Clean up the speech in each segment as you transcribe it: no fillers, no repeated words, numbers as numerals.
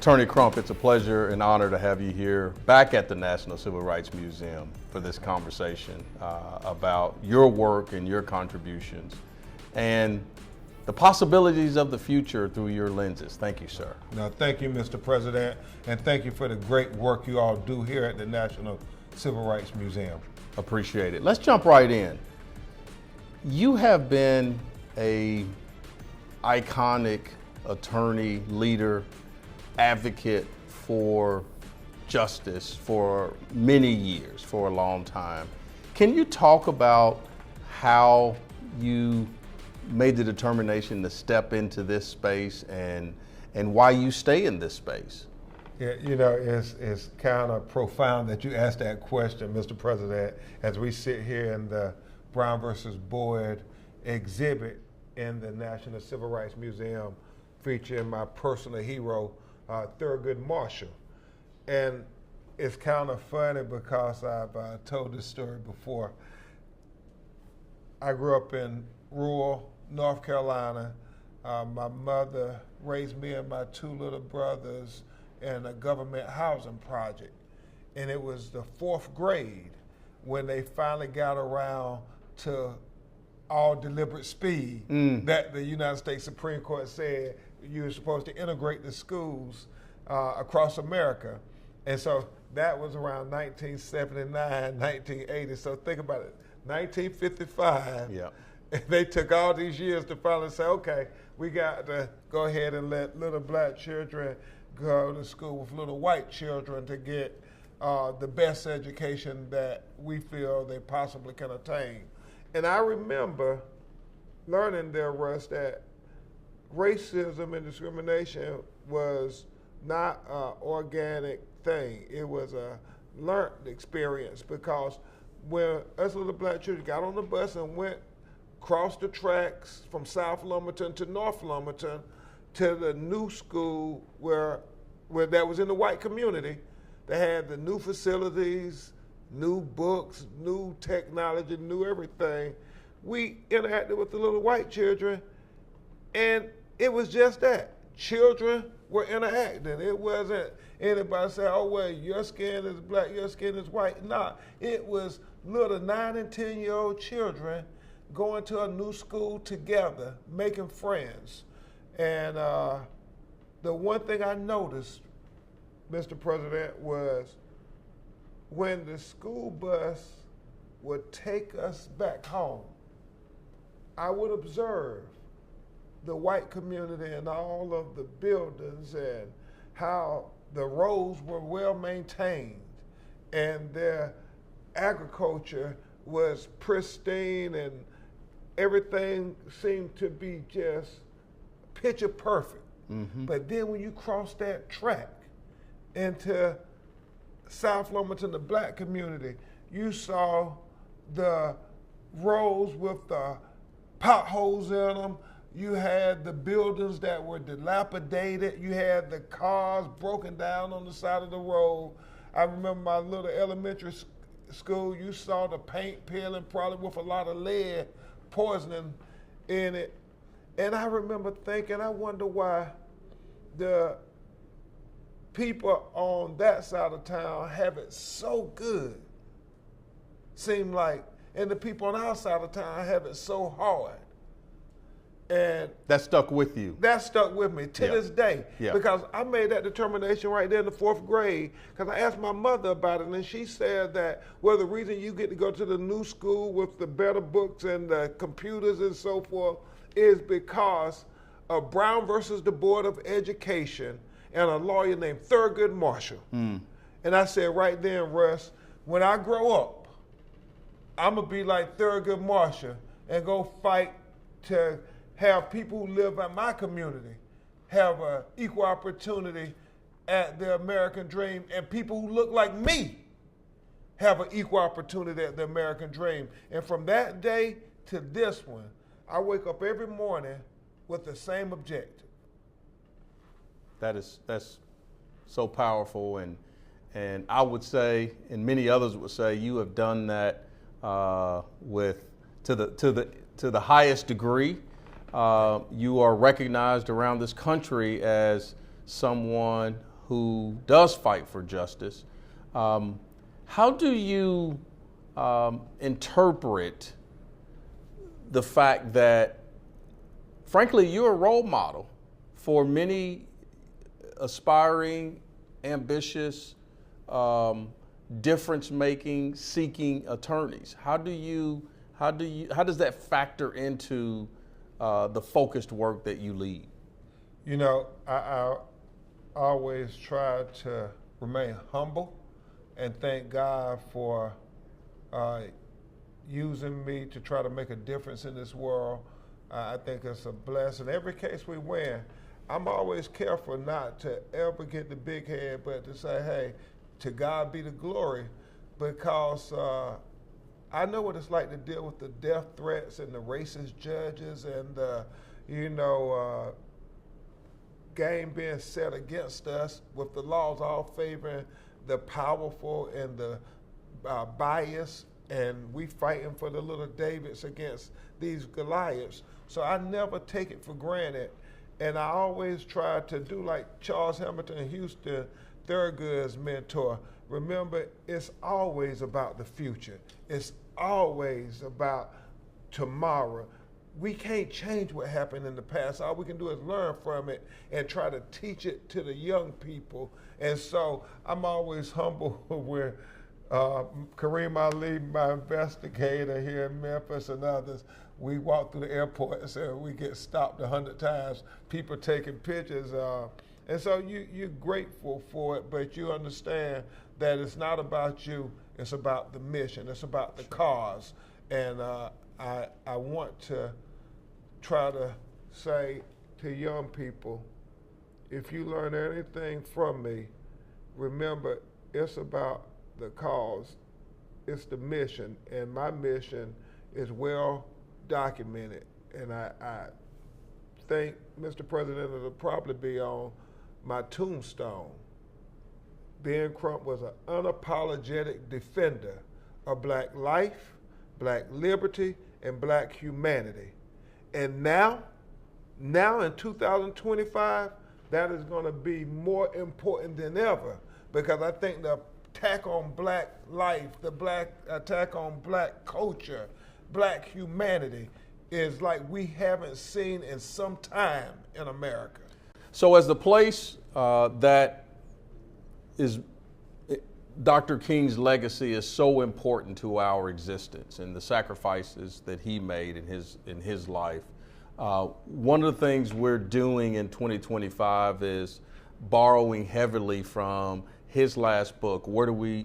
Attorney Crump, it's a pleasure and honor to have you here back at the National Civil Rights Museum for this conversation about your work and your contributions and the possibilities of the future through your lenses. Thank you, sir. No, thank you, Mr. President, and thank you for the great work you all do here at the National Civil Rights Museum. Appreciate it. Let's jump right in. You have been a iconic attorney, leader, advocate for justice for many years, for a long time. Can you talk about how you made the determination to step into this space and why you stay in this space? Yeah, you know, it's kind of profound that you asked that question, Mr. President, as we sit here in the Brown versus Boyd exhibit in the National Civil Rights Museum featuring my personal hero, Thurgood Marshall. And it's kind of funny because I've told this story before. I grew up in rural North Carolina. My mother raised me and my two little brothers in a government housing project. And it was the 4th grade when they finally got around to all deliberate speed that the United States Supreme Court said you were supposed to integrate the schools across America. And so that was around 1979, 1980. So think about it, 1955. Yeah. They took all these years to finally say, okay, we got to go ahead and let little black children go to school with little white children to get the best education that we feel they possibly can attain. And I remember learning there, Russ, that racism and discrimination was not an organic thing. It was a learned experience because when us little black children got on the bus and went across the tracks from South Lumberton to North Lumberton to the new school where that was in the white community, they had the new facilities, new books, new technology, new everything. We interacted with the little white children, and it was just that. Children were interacting. It wasn't anybody saying, oh, well, your skin is black, your skin is white. Nah, it was little 9 and 10-year-old children going to a new school together, making friends. And the one thing I noticed, Mr. President, was when the school bus would take us back home, I would observe the white community and all of the buildings and how the roads were well maintained and their agriculture was pristine and everything seemed to be just picture perfect. Mm-hmm. But then when you cross that track into South Lumberton, the black community, you saw the roads with the potholes in them. You had the buildings that were dilapidated. You had the cars broken down on the side of the road. I remember my little elementary school, you saw the paint peeling, probably with a lot of lead poisoning in it. And I remember thinking, I wonder why the people on that side of town have it so good, seem like, and the people on our side of town have it so hard. And that stuck with you. That stuck with me to this day. Yeah. Because I made that determination right there in the 4th grade, because I asked my mother about it, and she said that, well, the reason you get to go to the new school with the better books and the computers and so forth is because of Brown versus the Board of Education and a lawyer named Thurgood Marshall. And I said right then, Russ, when I grow up, I'm going to be like Thurgood Marshall and go fight to have people who live in my community have an equal opportunity at the American dream, and people who look like me have an equal opportunity at the American dream. And from that day to this one, I wake up every morning with the same objective. That's so powerful, and I would say, and many others would say, you have done that to the highest degree. You are recognized around this country as someone who does fight for justice. How do you interpret the fact that, frankly, you're a role model for many aspiring, ambitious, difference-making, seeking attorneys? How does that factor into the focused work that you lead? You know, I always try to remain humble and thank God for using me to try to make a difference in this world. I think it's a blessing. Every case we win, I'm always careful not to ever get the big head, but to say, hey, to God be the glory, because I know what it's like to deal with the death threats and the racist judges and the, game being set against us with the laws all favoring the powerful and the bias, and we fighting for the little Davids against these Goliaths. So I never take it for granted, and I always try to do like Charles Hamilton Houston Thurgood's mentor. Remember, it's always about the future. It's always about tomorrow. We can't change what happened in the past. All we can do is learn from it and try to teach it to the young people. And so I'm always humble with Kareem Ali, my investigator here in Memphis, and others. We walk through the airport and say we get stopped 100 times, people taking pictures. And so you're grateful for it, but you understand that it's not about you, it's about the mission, it's about the cause. And I want to try to say to young people, if you learn anything from me, remember it's about the cause, it's the mission, and my mission is well documented. And I think, Mr. President, it'll probably be on my tombstone. Ben Crump was an unapologetic defender of black life, black liberty, and black humanity. And now in 2025, that is going to be more important than ever, because I think the attack on black life, the black attack on black culture, black humanity is like we haven't seen in some time in America. So as the place that is, Dr. King's legacy is so important to our existence and the sacrifices that he made in his life. One of the things we're doing in 2025 is borrowing heavily from his last book, Where Do We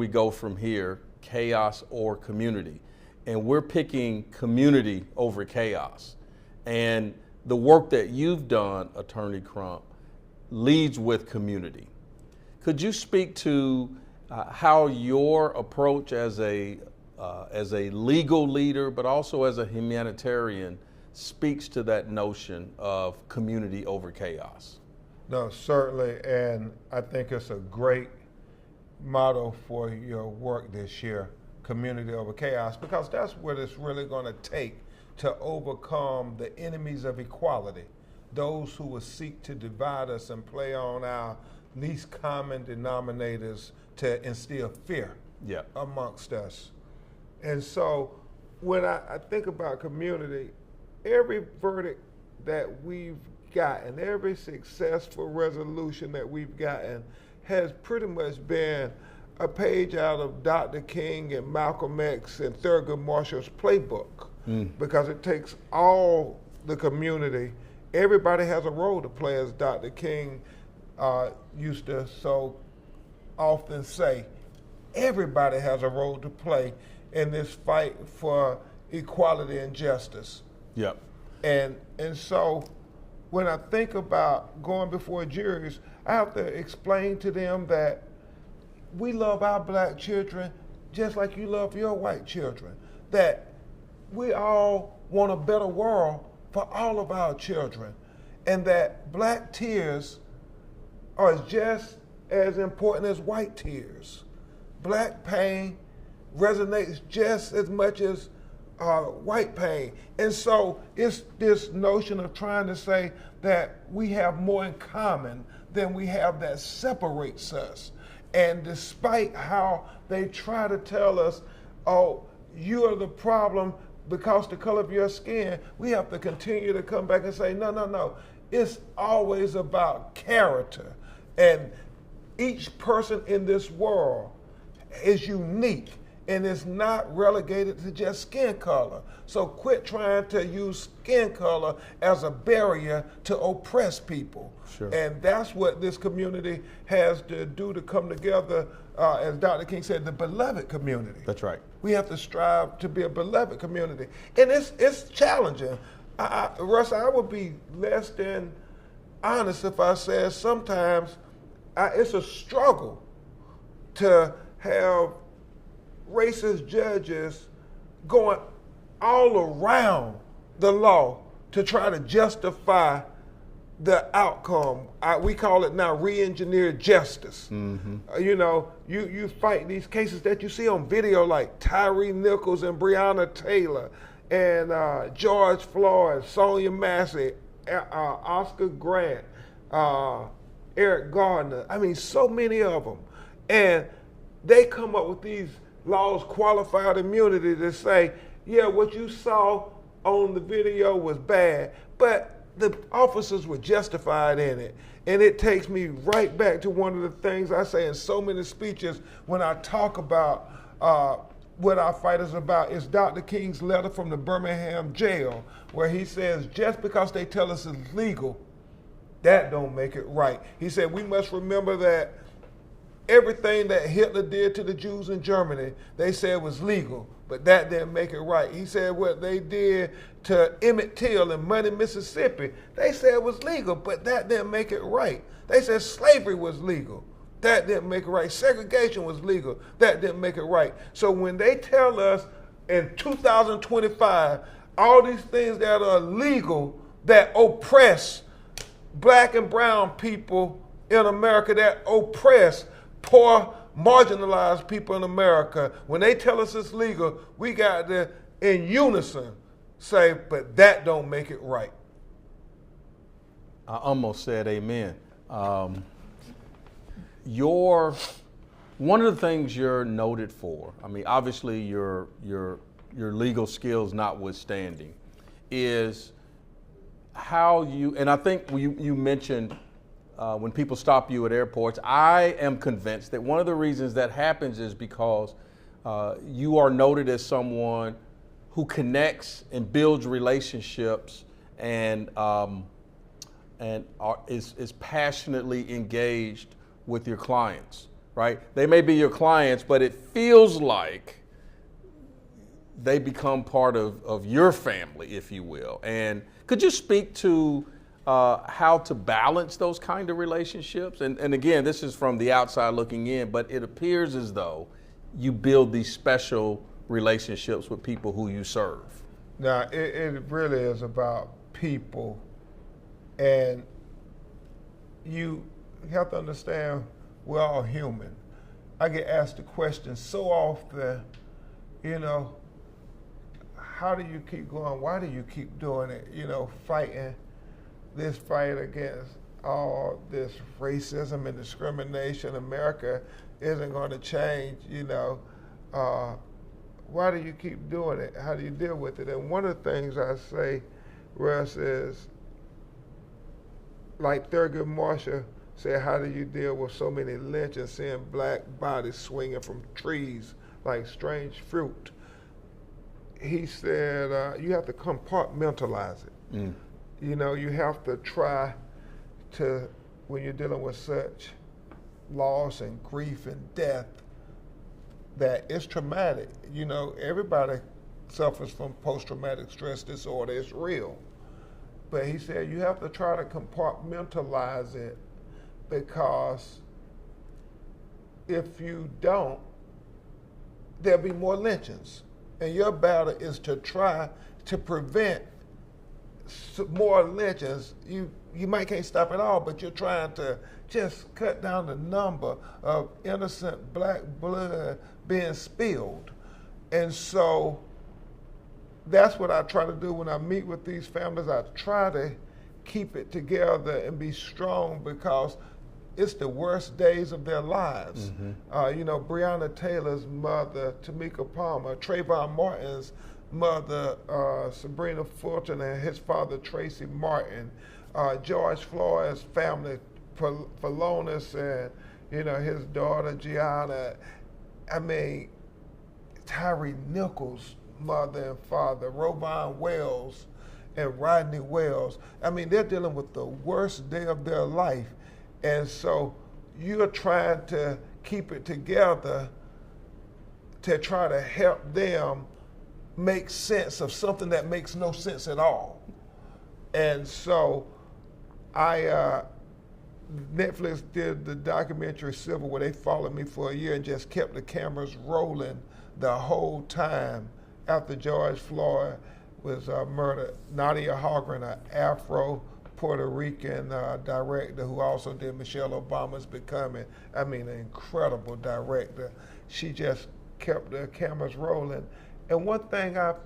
Go From Here? Chaos or Community? And we're picking community over chaos. And the work that you've done, Attorney Crump, leads with community. Could you speak to how your approach as a legal leader, but also as a humanitarian, speaks to that notion of community over chaos? No, certainly, and I think it's a great motto for your work this year, community over chaos, because that's what it's really going to take to overcome the enemies of equality, those who will seek to divide us and play on our least common denominators to instill fear amongst us. And so when I think about community, every verdict that we've gotten, every successful resolution that we've gotten has pretty much been a page out of Dr. King and Malcolm X and Thurgood Marshall's playbook, because it takes all the community. Everybody has a role to play, as Dr. King used to so often say. Everybody has a role to play in this fight for equality and justice. Yep. And so when I think about going before juries, I have to explain to them that we love our black children just like you love your white children, that we all want a better world for all of our children, and that black tears are just as important as white tears. Black pain resonates just as much as white pain. And so it's this notion of trying to say that we have more in common then we have that separates us. And despite how they try to tell us, oh, you are the problem because the color of your skin, we have to continue to come back and say, no, no, no. It's always about character. And each person in this world is unique and is not relegated to just skin color. So quit trying to use skin color as a barrier to oppress people. Sure. And that's what this community has to do to come together, as Dr. King said, the beloved community. That's right. We have to strive to be a beloved community. And it's challenging. Russ, I would be less than honest if I said sometimes it's a struggle to have racist judges going all around the law to try to justify the outcome. We call it now re-engineered justice. Mm-hmm. You fight these cases that you see on video like Tyree Nichols and Breonna Taylor and George Floyd, Sonia Massey, Oscar Grant, Eric Gardner. I mean, so many of them. And they come up with these laws, qualified immunity, to say, yeah, what you saw on the video was bad, but the officers were justified in it. And it takes me right back to one of the things I say in so many speeches when I talk about what our fight is about. It's Dr. King's letter from the Birmingham jail, where he says, just because they tell us it's legal, that don't make it right. He said, we must remember that everything that Hitler did to the Jews in Germany, they said was legal, but that didn't make it right. He said what they did to Emmett Till in Money, Mississippi, they said was legal, but that didn't make it right. They said slavery was legal. That didn't make it right. Segregation was legal. That didn't make it right. So when they tell us in 2025, all these things that are legal that oppress black and brown people in America, that oppress poor, marginalized people in America, when they tell us it's legal, we got to, in unison, say, but that don't make it right. I almost said amen. One of the things you're noted for, I mean, obviously your legal skills notwithstanding, is how you, and I think you mentioned when people stop you at airports, I am convinced that one of the reasons that happens is because you are noted as someone who connects and builds relationships and is passionately engaged with your clients, right? They may be your clients, but it feels like they become part of your family, if you will. And could you speak to how to balance those kind of relationships? And again, this is from the outside looking in, but it appears as though you build these special relationships with people who you serve. Now, it really is about people, and you have to understand we're all human. I get asked the question so often, how do you keep going? Why do you keep doing it? Fighting this fight against all this racism and discrimination. America isn't going to change, why do you keep doing it? How do you deal with it? And one of the things I say, Russ, is like Thurgood Marshall said, how do you deal with so many lynchings, seeing black bodies swinging from trees like strange fruit? He said, you have to compartmentalize it. You have to try to, when you're dealing with such loss and grief and death, that it's traumatic. Everybody suffers from post-traumatic stress disorder. It's real. But he said you have to try to compartmentalize it, because if you don't, there'll be more lynchings. And your battle is to try to prevent more lynchings. You might can't stop it all, but you're trying to just cut down the number of innocent black blood being spilled. And so that's what I try to do when I meet with these families. I try to keep it together and be strong, because it's the worst days of their lives. You know, Breonna Taylor's mother, Tamika Palmer, Trayvon Martin's mother, Sabrina Fulton, and his father, Tracy Martin, George Floyd's family, Phalonis, and, you know, his daughter, Gianna. I mean, Tyree Nichols' mother and father, Rovon Wells and Rodney Wells. I mean, they're dealing with the worst day of their life. And so you're trying to keep it together to try to help them make sense of something that makes no sense at all. And so Netflix did the documentary Civil, where they followed me for a year and just kept the cameras rolling the whole time after George Floyd was murdered. Nadia Hogren, an Afro-Puerto Rican director who also did Michelle Obama's Becoming. I mean, an incredible director. She just kept the cameras rolling. And one thing I've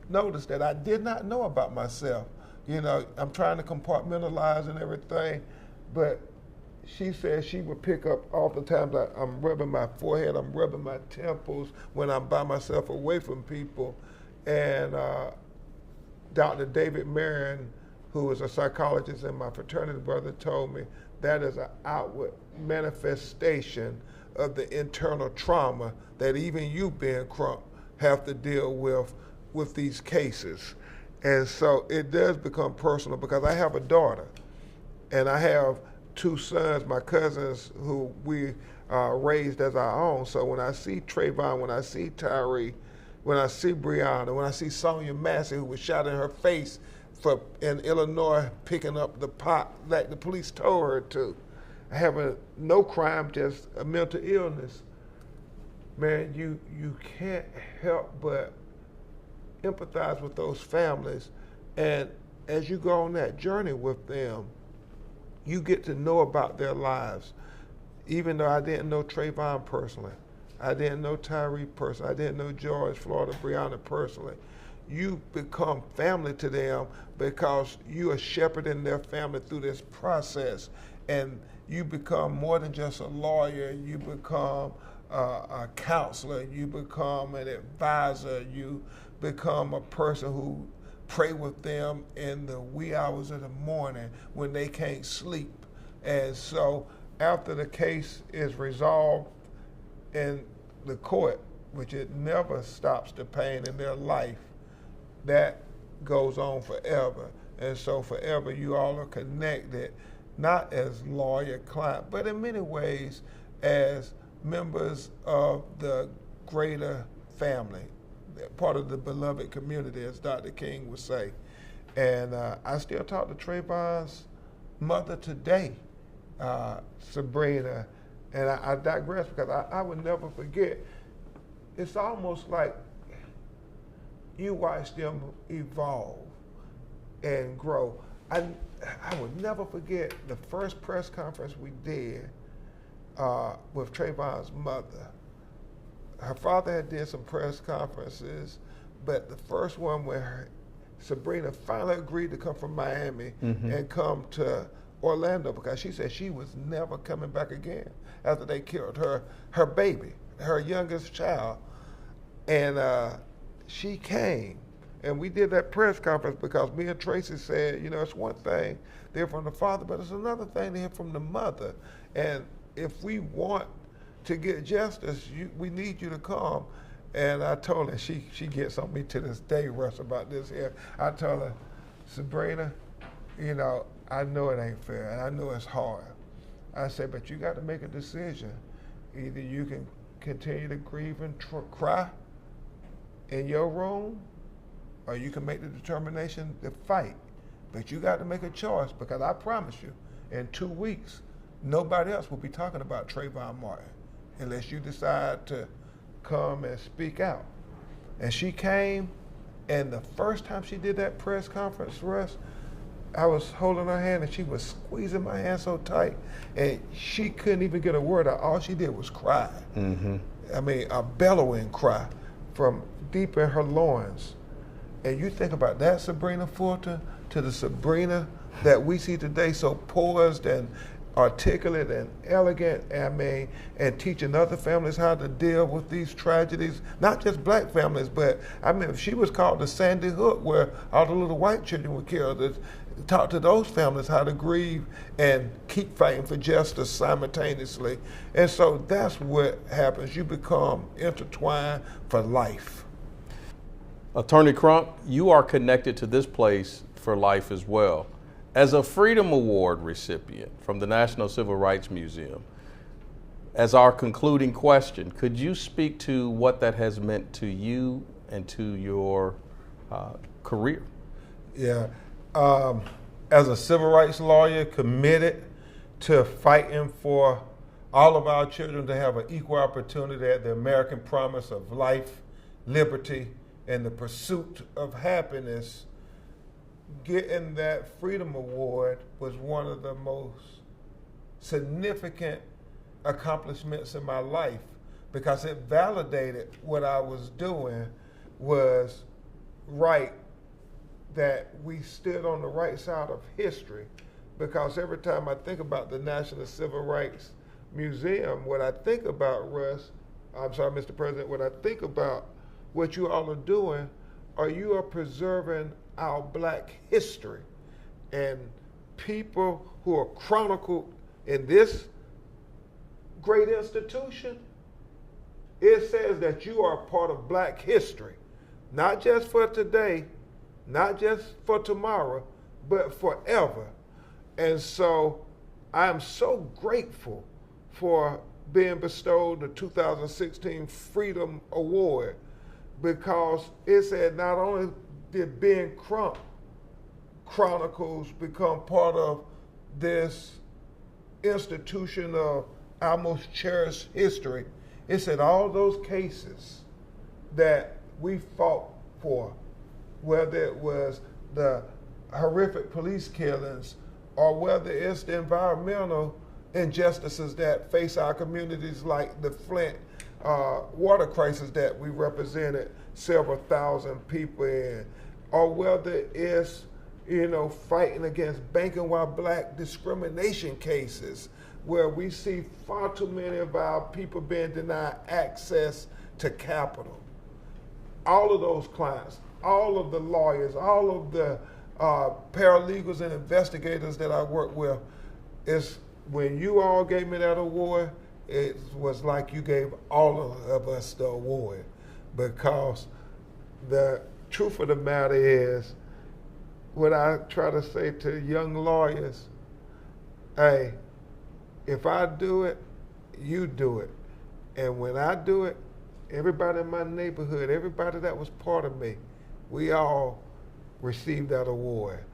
noticed that I did not know about myself, you know, I'm trying to compartmentalize and everything, but she said she would pick up all the times I'm rubbing my forehead, I'm rubbing my temples when I'm by myself away from people. And Dr. David Marion, who was a psychologist and my fraternity brother, told me that is an outward manifestation of the internal trauma that even you, Ben Crump, have to deal with these cases. And so it does become personal, because I have a daughter and I have two sons, my cousins, who we raised as our own. So when I see Trayvon, when I see Tyree, when I see Breonna, when I see Sonia Massey, who was shot in her face in Illinois picking up the pot like the police told her to, having no crime, just a mental illness, man, you can't help but empathize with those families. And as you go on that journey with them, you get to know about their lives. Even though I didn't know Trayvon personally, I didn't know Tyree personally, I didn't know George Floyd or Breonna personally. You become family to them because you are shepherding their family through this process. And you become more than just a lawyer, you become a counselor, you become an advisor, you become a person who pray with them in the wee hours of the morning when they can't sleep. And so after the case is resolved in the court, which it never stops the pain in their life, that goes on forever. And so forever you all are connected, not as lawyer-client, but in many ways as members of the greater family, part of the beloved community, as Dr. King would say. And I still talk to Trayvon's mother today, Sabrina, and I digress because I would never forget. It's almost like you watch them evolve and grow. I would never forget the first press conference we did with Trayvon's mother. Her father had did some press conferences, but the first one where Sabrina finally agreed to come from Miami and come to Orlando, because she said she was never coming back again after they killed her baby, her youngest child. And she came, and we did that press conference because me and Tracy said, you know, it's one thing to hear from the father, but it's another thing to hear from the mother. And if we want to get justice, we need you to come. And I told her, she gets on me to this day, Russ, about this here. I told her, Sabrina, you know, I know it ain't fair, and I know it's hard. I said, but you got to make a decision. Either you can continue to grieve and cry in your room, or you can make the determination to fight. But you got to make a choice, because I promise you, in 2 weeks, nobody else will be talking about Trayvon Martin unless you decide to come and speak out. And she came, and the first time she did that press conference, Russ, I was holding her hand and she was squeezing my hand so tight, and she couldn't even get a word out. All she did was cry. I mean, a bellowing cry from deep in her loins. And you think about that Sabrina Fulton to the Sabrina that we see today, so poised and articulate and elegant, and teaching other families how to deal with these tragedies, not just black families, but she was called the Sandy Hook, where all the little white children were killed. Talk to those families how to grieve and keep fighting for justice simultaneously. And so that's what happens. You become intertwined for life. Attorney Crump, you are connected to this place for life as well. As a Freedom Award recipient from the National Civil Rights Museum, as our concluding question, could you speak to what that has meant to you and to your career? Yeah. As a civil rights lawyer committed to fighting for all of our children to have an equal opportunity at the American promise of life, liberty, and the pursuit of happiness, getting that Freedom Award was one of the most significant accomplishments in my life, because it validated what I was doing was right, that we stood on the right side of history. Because every time I think about the National Civil Rights Museum, what I think about, Mr. President, what I think about what you all are doing, you are preserving our black history. And people who are chronicled in this great institution, it says that you are a part of black history, not just for today, not just for tomorrow, but forever. And so I am so grateful for being bestowed the 2016 Freedom Award, because it said not only did Ben Crump Chronicles become part of this institution of our most cherished history, it said all those cases that we fought for, whether it was the horrific police killings or whether it's the environmental injustices that face our communities, like the Flint water crisis that we represented several thousand people in, or whether it's fighting against banking while black discrimination cases, where we see far too many of our people being denied access to capital. All of those clients, all of the lawyers, all of the paralegals and investigators that I work with, is when you all gave me that award, it was like you gave all of us the award, because the truth of the matter is, what I try to say to young lawyers, hey, if I do it, you do it. And when I do it, everybody in my neighborhood, everybody that was part of me, we all received that award.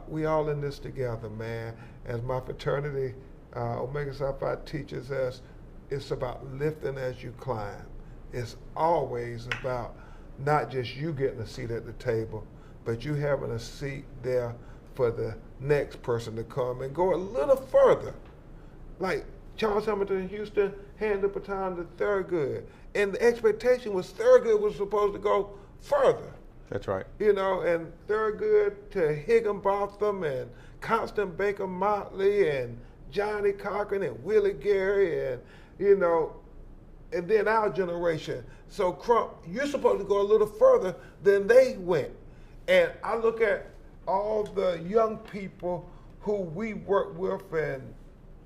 We all in this together, man. As my fraternity, Omega Psi Phi teaches us, it's about lifting as you climb. It's always about not just you getting a seat at the table, but you having a seat there for the next person to come and go a little further. Like Charles Hamilton in Houston handed the baton to Thurgood, and the expectation was Thurgood was supposed to go further. That's right. And Thurgood to Higginbotham and Constant Baker Motley and Johnny Cochran and Willie Gary and then our generation. So Crump, you're supposed to go a little further than they went. And I look at all the young people who we work with and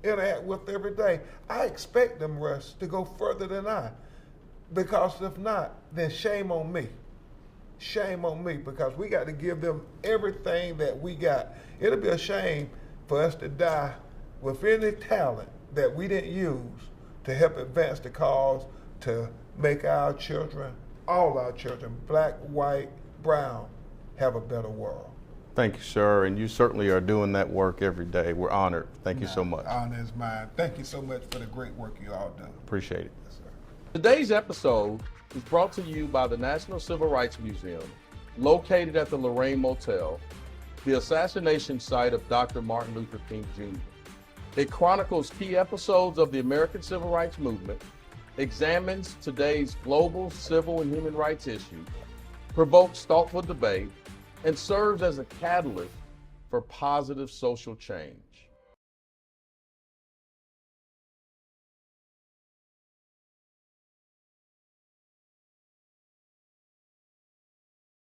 interact with every day. I expect them, Russ, to go further than I. Because if not, then shame on me. Shame on me, because we got to give them everything that we got. It'll be a shame for us to die with any talent that we didn't use to help advance the cause to make our children, all our children, black, white, brown, have a better world. Thank you, sir, and you certainly are doing that work every day. We're honored. Thank you so much. Honor is mine. Thank you so much for the great work you all do. Appreciate it. Yes, sir. Today's episode is brought to you by the National Civil Rights Museum, located at the Lorraine Motel, the assassination site of Dr. Martin Luther King Jr. It chronicles key episodes of the American Civil Rights Movement, examines today's global civil and human rights issues, provokes thoughtful debate, and serves as a catalyst for positive social change.